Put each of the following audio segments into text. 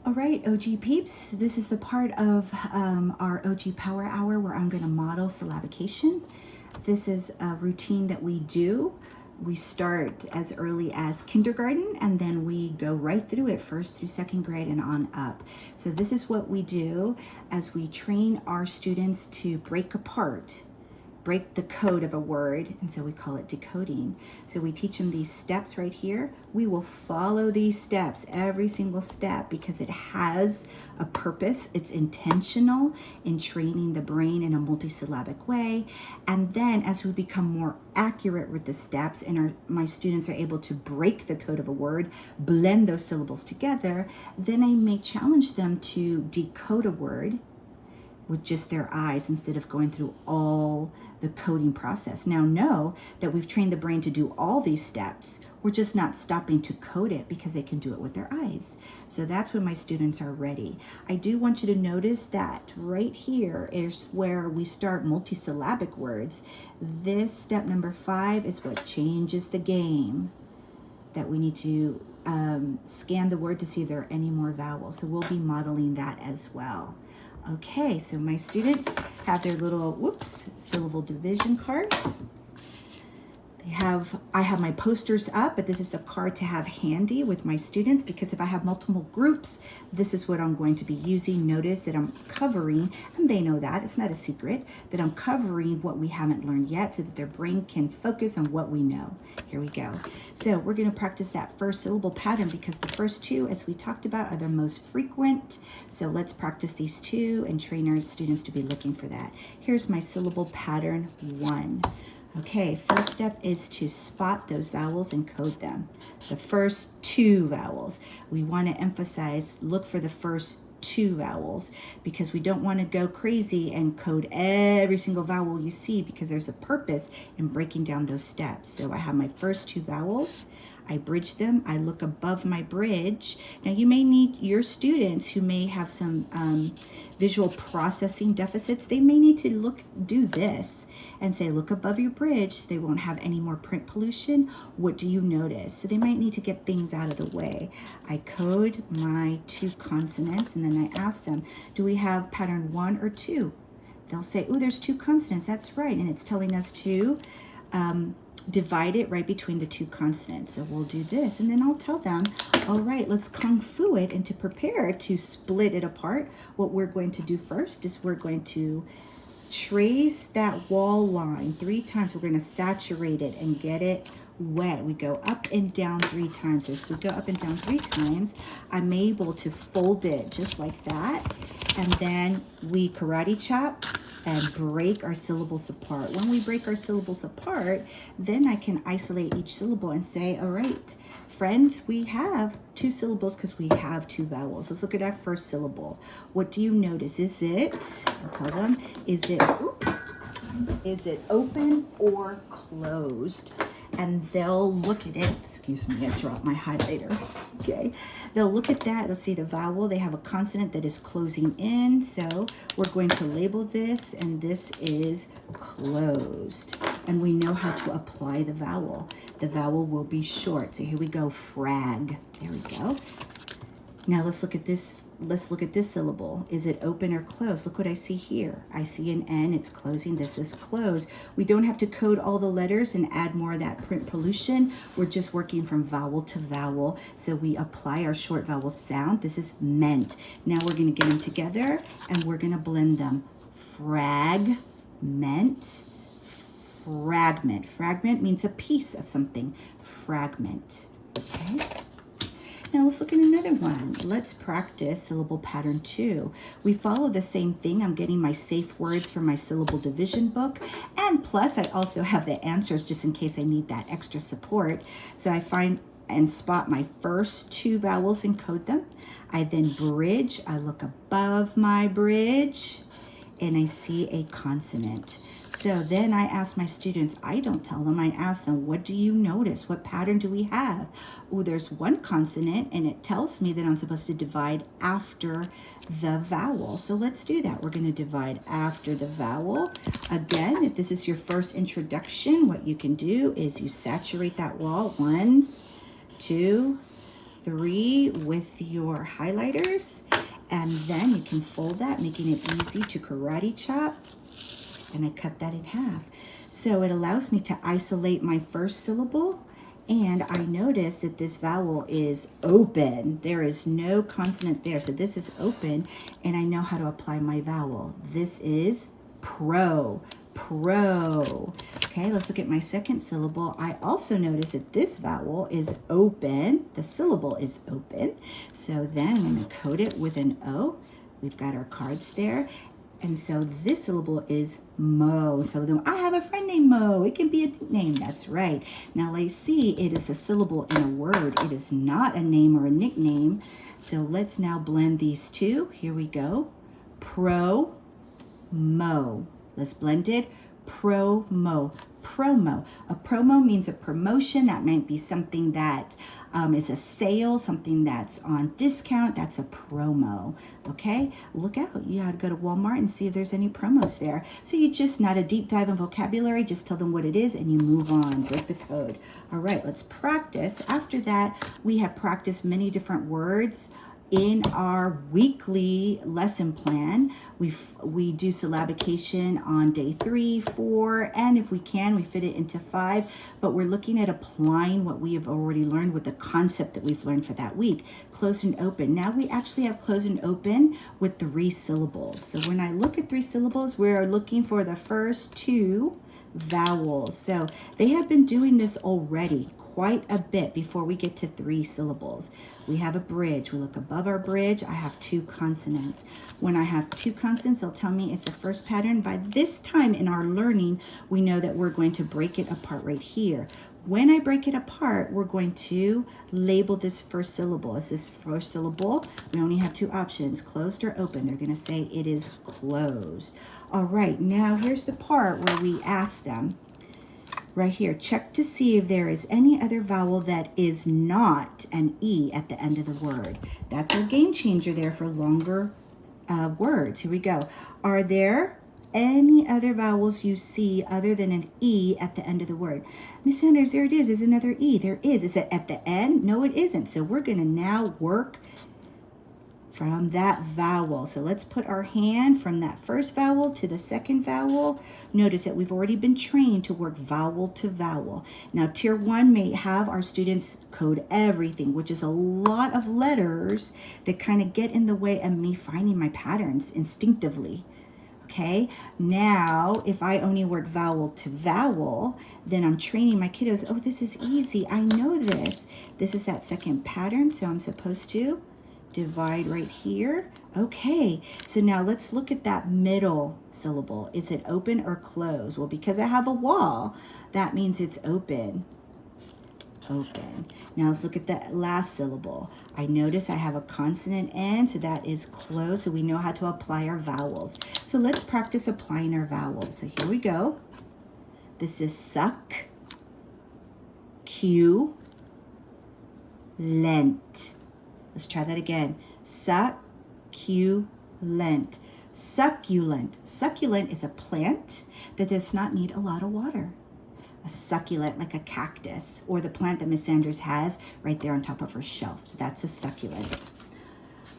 All right, OG peeps, this is the part of our OG Power Hour where I'm going to model syllabication. This is a routine that we do. We start as early as kindergarten and then we go right through it, first through second grade and on up. So this is what we do as we train our students to break the code of a word, and so we call it decoding. So we teach them these steps right here. We will follow these steps, every single step, because it has a purpose. It's intentional in training the brain in a multisyllabic way. And then as we become more accurate with the steps and my students are able to break the code of a word, blend those syllables together, then I may challenge them to decode a word with just their eyes instead of going through all the coding process. Now know that we've trained the brain to do all these steps. We're just not stopping to code it because they can do it with their eyes. So that's when my students are ready. I do want you to notice that right here is where we start multisyllabic words. This step number 5 is what changes the game, that we need to scan the word to see if there are any more vowels. So we'll be modeling that as well. Okay, so my students have their little, syllable division cards. I have my posters up, but this is the card to have handy with my students because if I have multiple groups, this is what I'm going to be using. Notice that I'm covering, and they know that, it's not a secret, that I'm covering what we haven't learned yet so that their brain can focus on what we know. Here we go. So we're going to practice that first syllable pattern because the first two, as we talked about, are the most frequent. So let's practice these two and train our students to be looking for that. Here's my syllable pattern 1. Okay, first step is to spot those vowels and code them. The first 2 vowels. We want to emphasize, look for the first 2 vowels because we don't want to go crazy and code every single vowel you see because there's a purpose in breaking down those steps. So I have my first 2 vowels. I bridge them. I look above my bridge. Now you may need your students who may have some visual processing deficits. They may need to do this and say, look above your bridge. They won't have any more print pollution. What do you notice? So they might need to get things out of the way. I code my 2 consonants and then I ask them, do we have pattern 1 or 2? They'll say, oh, there's 2 consonants. That's right. And it's telling us to divide it right between the 2 consonants. So we'll do this and then I'll tell them, all right, let's kung fu it, and to prepare to split it apart, what we're going to do first is we're going to trace that wall line 3 times. We're going to saturate it and get it wet. We go up and down 3 times. As we go up and down 3 times, I'm able to fold it just like that. And then we karate chop and break our syllables apart. When we break our syllables apart, then I can isolate each syllable and say, all right, friends, we have 2 syllables because we have 2 vowels. Let's look at our first syllable. What do you notice? Is it, I'll tell them, is it open or closed? And they'll look at it. Excuse me, I dropped my highlighter. Okay, they'll look at that. Let's see the vowel. They have a consonant that is closing in. So we're going to label this, and this is closed. And we know how to apply the vowel. The vowel will be short. So here we go, frag. There we go. Now let's look at this. Let's look at this syllable. Is it open or closed? Look what I see here. I see an N, it's closing, this is closed. We don't have to code all the letters and add more of that print pollution. We're just working from vowel to vowel. So we apply our short vowel sound. This is meant. Now we're gonna get them together and we're gonna blend them. Fragment, fragment. Fragment means a piece of something. Fragment, okay? Now let's look at another one. Let's practice syllable pattern 2. We follow the same thing. I'm getting my safe words from my syllable division book. And plus I also have the answers just in case I need that extra support. So I find and spot my first 2 vowels and code them. I then bridge. I look above my bridge and I see a consonant. So then I ask my students, I don't tell them, I ask them, what do you notice? What pattern do we have? Oh, there's 1 consonant and it tells me that I'm supposed to divide after the vowel. So let's do that. We're going to divide after the vowel. Again, if this is your first introduction, what you can do is you saturate that wall. 1, 2, 3 with your highlighters, and then you can fold that, making it easy to karate chop. And I cut that in half. So it allows me to isolate my first syllable, and I notice that this vowel is open. There is no consonant there. So this is open, and I know how to apply my vowel. This is pro. Okay, let's look at my second syllable. I also notice that this vowel is open. The syllable is open. So then I'm going to coat it with an O. We've got our cards there. And so this syllable is Mo. So then I have a friend named Mo. It can be a nickname. That's right. Now let's see. It is a syllable in a word. It is not a name or a nickname. So let's now blend these two. Here we go. Pro, Mo. Let's blend it. Promo. Promo. A promo means a promotion. That might be something that is a sale, something that's on discount. That's a promo. Okay, look out. You gotta go to Walmart and see if there's any promos there. So you just, not a deep dive in vocabulary, just tell them what it is and you move on. Break the code. All right, let's practice. After that, we have practiced many different words in our weekly lesson plan. We do syllabication on day 3, 4, and if we can, we fit it into 5, but we're looking at applying what we have already learned with the concept that we've learned for that week. Closed and open. Now we actually have closed and open with 3 syllables. So when I look at 3 syllables, we're looking for the first 2 vowels. So they have been doing this already quite a bit before we get to 3 syllables. We have a bridge. We look above our bridge. I have 2 consonants. When I have 2 consonants, they'll tell me it's the first pattern. By this time in our learning, we know that we're going to break it apart right here. When I break it apart, we're going to label this first syllable. Is this first syllable? We only have 2 options, closed or open. They're going to say it is closed. All right, now here's the part where we ask them. Right here, check to see if there is any other vowel that is not an E at the end of the word. That's our game changer there for longer words. Here we go. Are there any other vowels you see other than an E at the end of the word? Miss Sanders, there it is. There's another E. There is. Is it at the end? No, it isn't. So we're going to now work from that vowel. So let's put our hand from that first vowel to the second vowel. Notice that we've already been trained to work vowel to vowel. Now, tier 1 may have our students code everything, which is a lot of letters that kind of get in the way of me finding my patterns instinctively. Okay, now if I only work vowel to vowel, then I'm training my kiddos. Oh, this is easy. I know this. This is that second pattern, so I'm supposed to divide right here. Okay, so now let's look at that middle syllable. Is it open or closed? Well, because I have a wall, that means it's open. Open. Now let's look at the last syllable. I notice I have a consonant N, so that is closed, so we know how to apply our vowels. So let's practice applying our vowels. So here we go. This is suck, Q, lent. Let's try that again. Succulent. Succulent. Succulent is a plant that does not need a lot of water. A succulent, like a cactus, or the plant that Miss Sanders has right there on top of her shelf. So that's a succulent.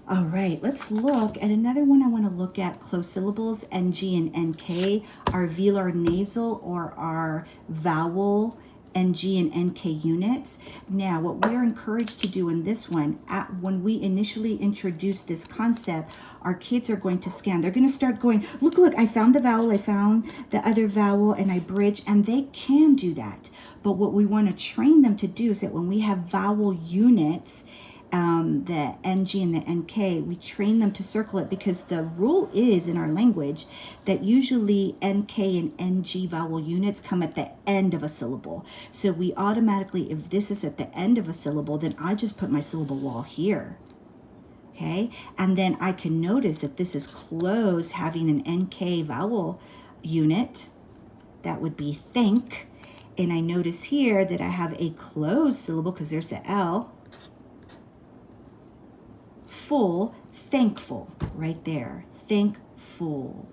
All right, let's look at another one. I want to look at closed syllables, NG and NK, our velar nasal or our vowel NG and NK units. Now, what we're encouraged to do in this one, when we initially introduce this concept, our kids are going to scan. They're going to start going, look, I found the vowel, I found the other vowel, and I bridge, and they can do that. But what we want to train them to do is that when we have vowel units, the NG and the NK, we train them to circle it, because the rule is in our language that usually NK and NG vowel units come at the end of a syllable. So we automatically, if this is at the end of a syllable, then I just put my syllable wall here. Okay, and then I can notice that this is closed, having an NK vowel unit. That would be think. And I notice here that I have a closed syllable because there's the L. Full, thankful, right there. Thankful.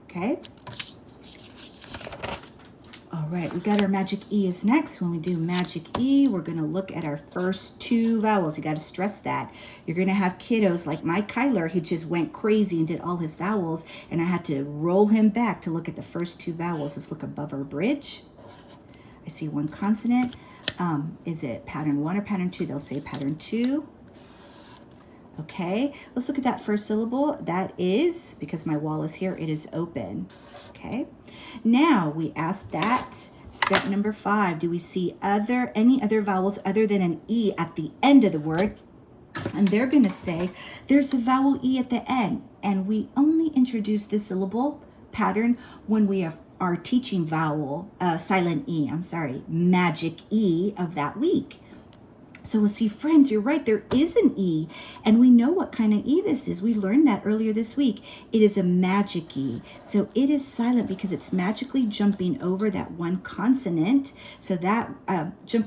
Okay? All right, we got our magic E is next. When we do magic E, we're going to look at our first two vowels. You got to stress that. You're going to have kiddos like my Kyler. He just went crazy and did all his vowels, and I had to roll him back to look at the first two vowels. Let's look above our bridge. I see one consonant. Is it pattern 1 or pattern 2? They'll say pattern 2. Okay, let's look at that first syllable. That is, because my wall is here, it is open. Okay, now we ask that step number 5. Do we see any other vowels other than an E at the end of the word? And they're going to say there's a vowel E at the end, and we only introduce this syllable pattern when we are teaching vowel, silent E, magic E of that week. So we'll see, friends, you're right, there is an E, and we know what kind of E this is. We learned that earlier this week. It is a magic E. So it is silent because it's magically jumping over that one consonant. So that, so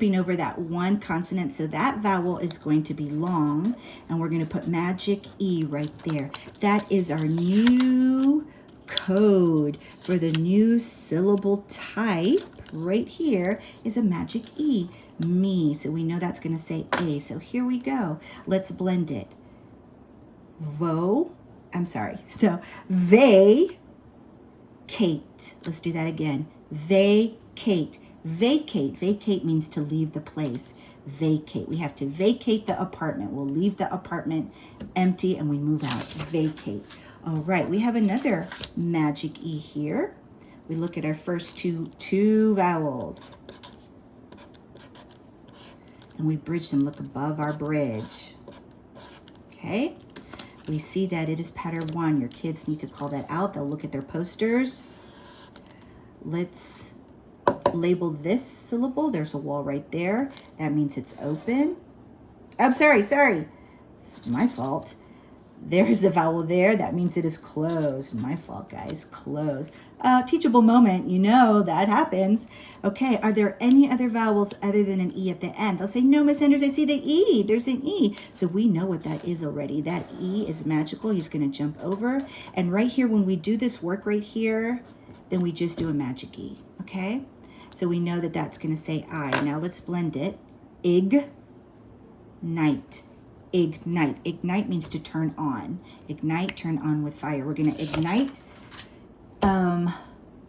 that vowel is going to be long, and we're going to put magic E right there. That is our new code for the new syllable type. Right here is a magic E. Me. So we know that's going to say A. So here we go. Let's blend it. Vacate. Let's do that again. Vacate. Vacate. Vacate means to leave the place. Vacate. We have to vacate the apartment. We'll leave the apartment empty and we move out. Vacate. All right. We have another magic E here. We look at our first two vowels. And we bridge them. Look above our bridge. Okay, we see that it is pattern 1. Your kids need to call that out. They'll look at their posters. Let's label this syllable. There's a wall right there. That means it's open. I'm sorry. It's my fault. There's a vowel there. That means it is closed. My fault, guys. Closed. Teachable moment. You know that happens. Okay, are there any other vowels other than an E at the end? They'll say, no, Miss Sanders, I see the E. There's an E. So we know what that is already. That E is magical. He's going to jump over. And right here, when we do this work right here, then we just do a magic E. Okay? So we know that that's going to say I. Now let's blend it. Ignite. Ignite. Ignite means to turn on. Ignite, turn on with fire. We're going to ignite.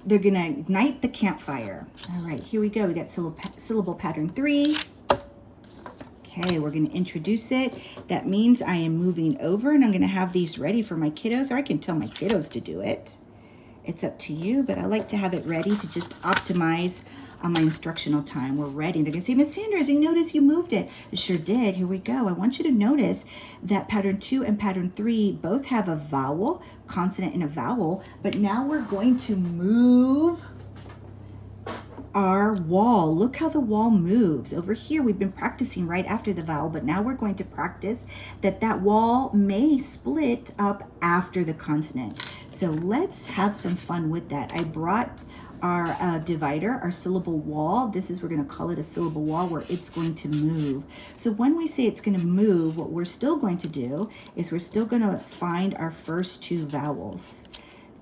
They're going to ignite the campfire. All right, here we go. We got syllable pattern 3. Okay, we're going to introduce it. That means I am moving over, and I'm going to have these ready for my kiddos, or I can tell my kiddos to do it. It's up to you, but I like to have it ready to just optimize on my instructional time. We're ready. They're going to say, Miss Sanders, you notice you moved it. I sure did. Here we go. I want you to notice that pattern 2 and pattern 3 both have a vowel, consonant and a vowel, but now we're going to move our wall. Look how the wall moves. Over here, we've been practicing right after the vowel, but now we're going to practice that wall may split up after the consonant. So let's have some fun with that. I brought our divider, our syllable wall. We're going to call it a syllable wall where it's going to move. So when we say it's going to move, what we're still going to do is we're still going to find our first 2 vowels.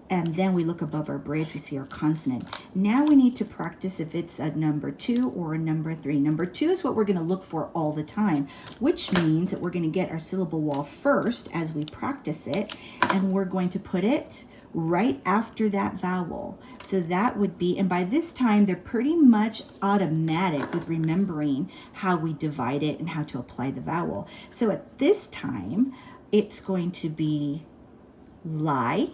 And then we look above our bridge, we see our consonant. Now we need to practice if it's a number 2 or a number 3. Number 2 is what we're going to look for all the time, which means that we're going to get our syllable wall first as we practice it, and we're going to put it right after that vowel. So that would be, and by this time, they're pretty much automatic with remembering how we divide it and how to apply the vowel. So at this time, it's going to be lie,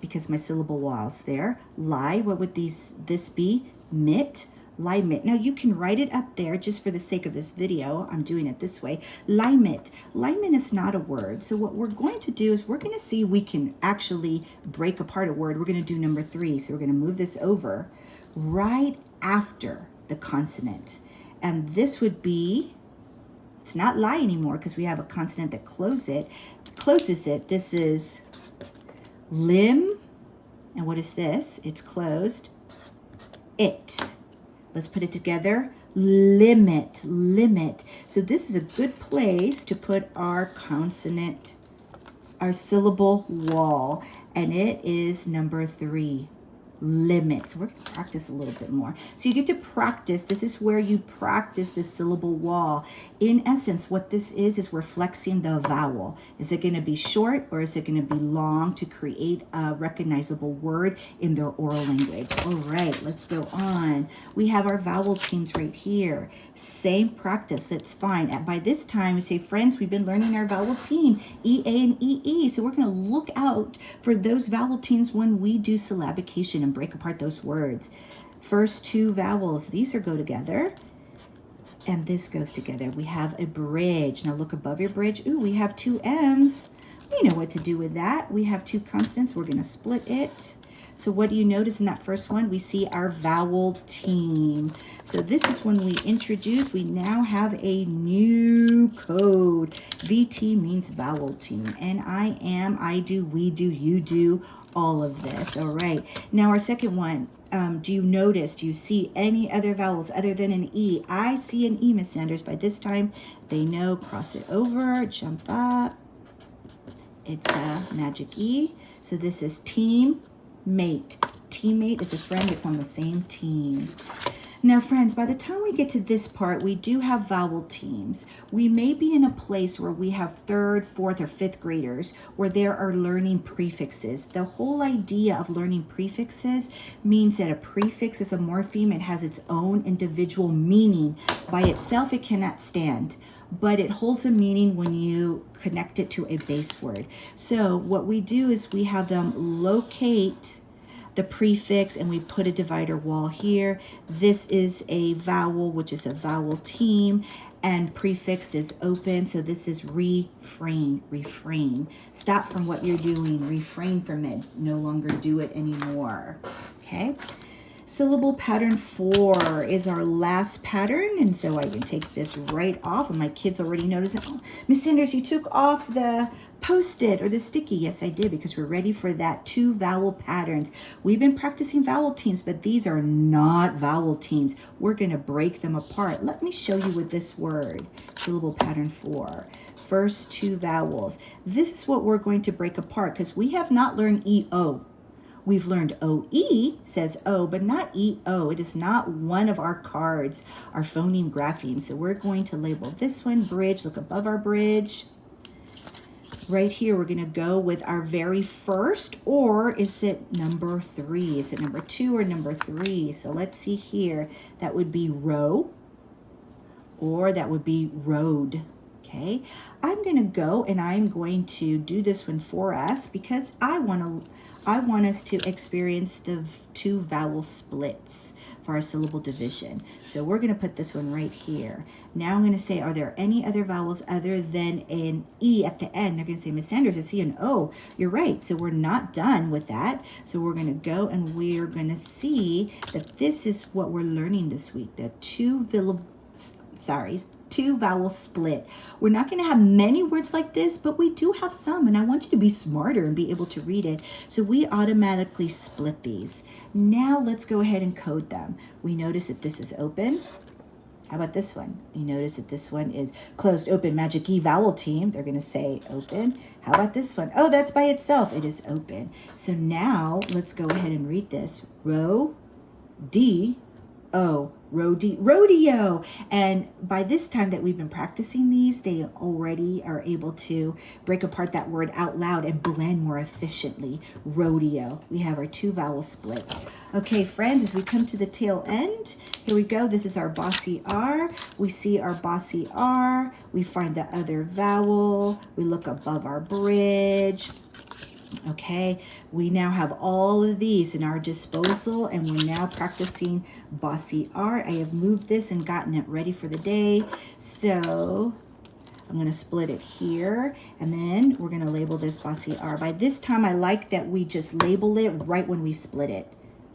because my syllable wall's there. Lie, what would this be? Mit, lie mit. Now you can write it up there just for the sake of this video. I'm doing it this way. Lie mit. Lie mit is not a word. So what we're going to do is we're going to see we can actually break apart a word. We're going to do number 3. So we're going to move this over right after the consonant. And this would be, it's not lie anymore because we have a consonant that closes it. This is limb, and what is this? It's closed. It. Let's put it together. Limit, limit. So this is a good place to put our consonant, our syllable wall, and it is number 3. limit. So we're going to practice a little bit more. So you get to practice. This is where you practice the syllable wall. In essence, what this is we're flexing the vowel. Is it going to be short or is it going to be long to create a recognizable word in their oral language? All right, let's go on. We have our vowel teams right here. Same practice, that's fine. And by this time, we say, friends, we've been learning our vowel team, EA and EE. So we're going to look out for those vowel teams when we do syllabication and break apart those words. First two vowels, these go together. And this goes together. We have a bridge. Now look above your bridge. Ooh, we have two M's. We know what to do with that. We have two consonants. We're going to split it. So what do you notice in that first one? We see our vowel team. So this is when we introduce, we now have a new code. VT means vowel team. And I am, I do, we do, you do, all of this. All right. Now our second one. Do you notice, do you see any other vowels other than an E? I see an E, Miss Sanders. By this time, they know, cross it over, jump up. It's a magic E. So this is team mate. Teammate is a friend that's on the same team. Now, friends, by the time we get to this part, we do have vowel teams. We may be in a place where we have third, fourth, or fifth graders where they are learning prefixes. The whole idea of learning prefixes means that a prefix is a morpheme. It has its own individual meaning. By itself, it cannot stand, but it holds a meaning when you connect it to a base word. So what we do is we have them locate the prefix and we put a divider wall here. This is a vowel, which is a vowel team, and prefix is open. So this is refrain, refrain. Stop from what you're doing, refrain from it. No longer do it anymore. Okay. Syllable pattern 4 is our last pattern, and so I can take this right off, and my kids already noticed that. Oh, Miss Sanders, you took off the Post-it or the sticky. Yes, I did, because we're ready for that 2 vowel patterns. We've been practicing vowel teams, but these are not vowel teams. We're going to break them apart. Let me show you with this word, syllable pattern 4. First 2 vowels. This is what we're going to break apart because we have not learned EO. We've learned OE, says O, but not EO. It is not one of our cards, our phoneme grapheme. So we're going to label this one bridge. Look above our bridge. Right here, we're going to go with our very first, or is it number 3? Is it number 2 or number 3? So let's see here. That would be row, or that would be road. Okay, I'm going to go and I'm going to do this one for us because I want us to experience the 2 vowel splits for our syllable division. So we're going to put this one right here. Now I'm going to say, are there any other vowels other than an E at the end? They're going to say, Miss Sanders, I see an O. You're right. So we're not done with that. So we're going to go and we're going to see that this is what we're learning this week, the 2 vowel split. We're not going to have many words like this, but we do have some, and I want you to be smarter and be able to read it. So we automatically split these. Now let's go ahead and code them. We notice that this is open. How about this one? You notice that this one is closed, open, magic E vowel team. They're going to say open. How about this one? Oh, that's by itself. It is open. So now let's go ahead and read this. Row, D, O, rodeo. And by this time that we've been practicing these, they already are able to break apart that word out loud and blend more efficiently. Rodeo. We have our 2 vowel splits. Okay, friends, as we come to the tail end, here we go. This is our bossy R. We see our bossy R. We find the other vowel. We look above our bridge. Okay, we now have all of these in our disposal, and we're now practicing bossy R. I have moved this and gotten it ready for the day. So I'm going to split it here, and then we're going to label this bossy R. By this time, I like that we just label it right when we split it.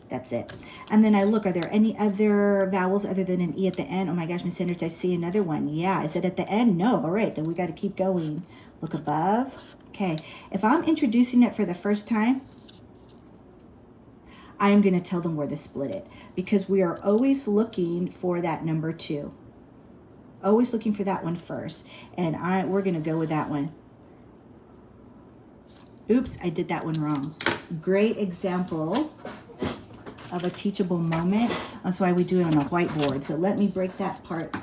That's it. And then I look, are there any other vowels other than an E at the end? Oh my gosh, Miss Sanders, I see another one. Yeah, is it at the end? No. All right, then we got to keep going. Look above. Okay, if I'm introducing it for the first time, I am going to tell them where to split it because we are always looking for that number 2. Always looking for that one first. And we're going to go with that one. Oops, I did that one wrong. Great example of a teachable moment. That's why we do it on a whiteboard. So let me break that part.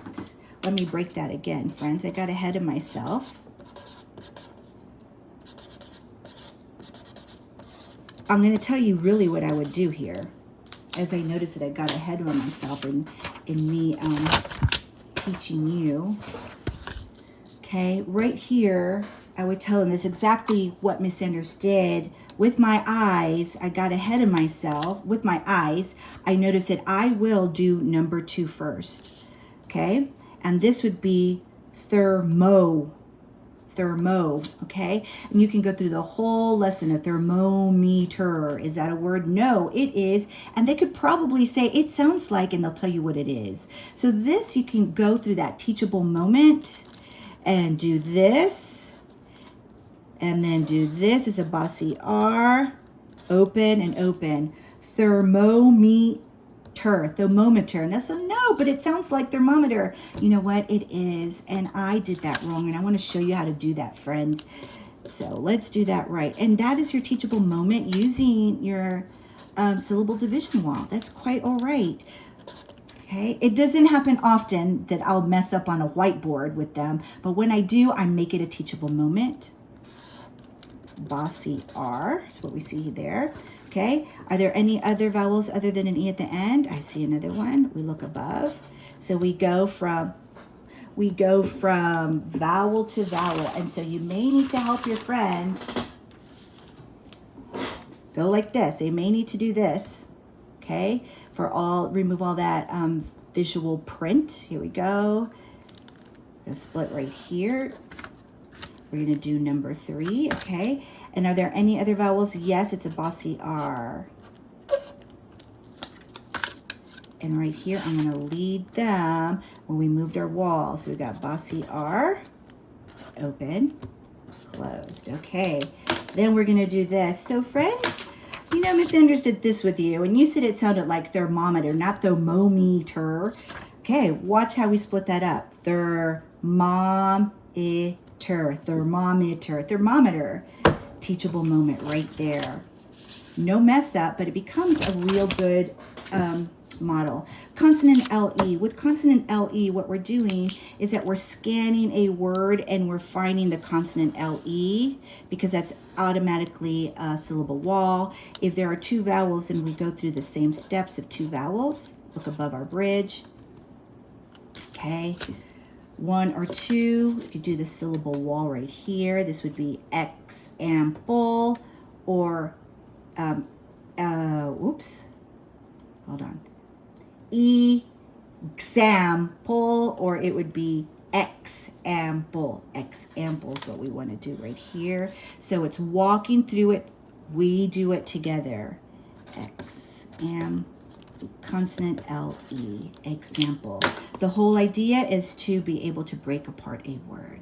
Let me break that again, friends. I got ahead of myself. I'm going to tell you really what I would do here, as I noticed that I got ahead of myself in me teaching you. Okay, right here, I would tell them this exactly what Miss Sanders did. With my eyes, I got ahead of myself. With my eyes, I noticed that I will do number 2 first. Okay, and this would be thermo, okay? And you can go through the whole lesson. A thermometer, is that a word? No, it is. And they could probably say, it sounds like, and they'll tell you what it is. So this, you can go through that teachable moment and do this. And then do this as a bossy R, open and open. Thermometer. And that's a no, but it sounds like thermometer. You know what? It is. And I did that wrong. And I want to show you how to do that, friends. So let's do that right. And that is your teachable moment using your syllable division wall. That's quite all right. Okay. It doesn't happen often that I'll mess up on a whiteboard with them. But when I do, I make it a teachable moment. Bossy R. That's what we see there. Okay, are there any other vowels other than an E at the end? I see another one. We look above. So we go from vowel to vowel. And so you may need to help your friends go like this. They may need to do this. Okay, remove all that visual print. Here we go. I'm gonna split right here. We're going to do number 3, okay? And are there any other vowels? Yes, it's a bossy R. And right here, I'm going to lead them when we moved our wall. So we got bossy R, open, closed. Okay, then we're going to do this. So friends, you know, Miss Sanders did this with you, and you said it sounded like thermometer, not thermometer. Okay, watch how we split that up. Thermometer. Teachable moment right there. No mess up, but it becomes a real good model. Consonant LE. With consonant LE, what we're doing is that we're scanning a word and we're finding the consonant LE because that's automatically a syllable wall. If there are 2 vowels and we go through the same steps of 2 vowels, look above our bridge. Okay. 1 or 2, you could do the syllable wall right here. This would be example or, example, or it would be example. Example is what we want to do right here. So it's walking through it. We do it together. Consonant LE, example. The whole idea is to be able to break apart a word.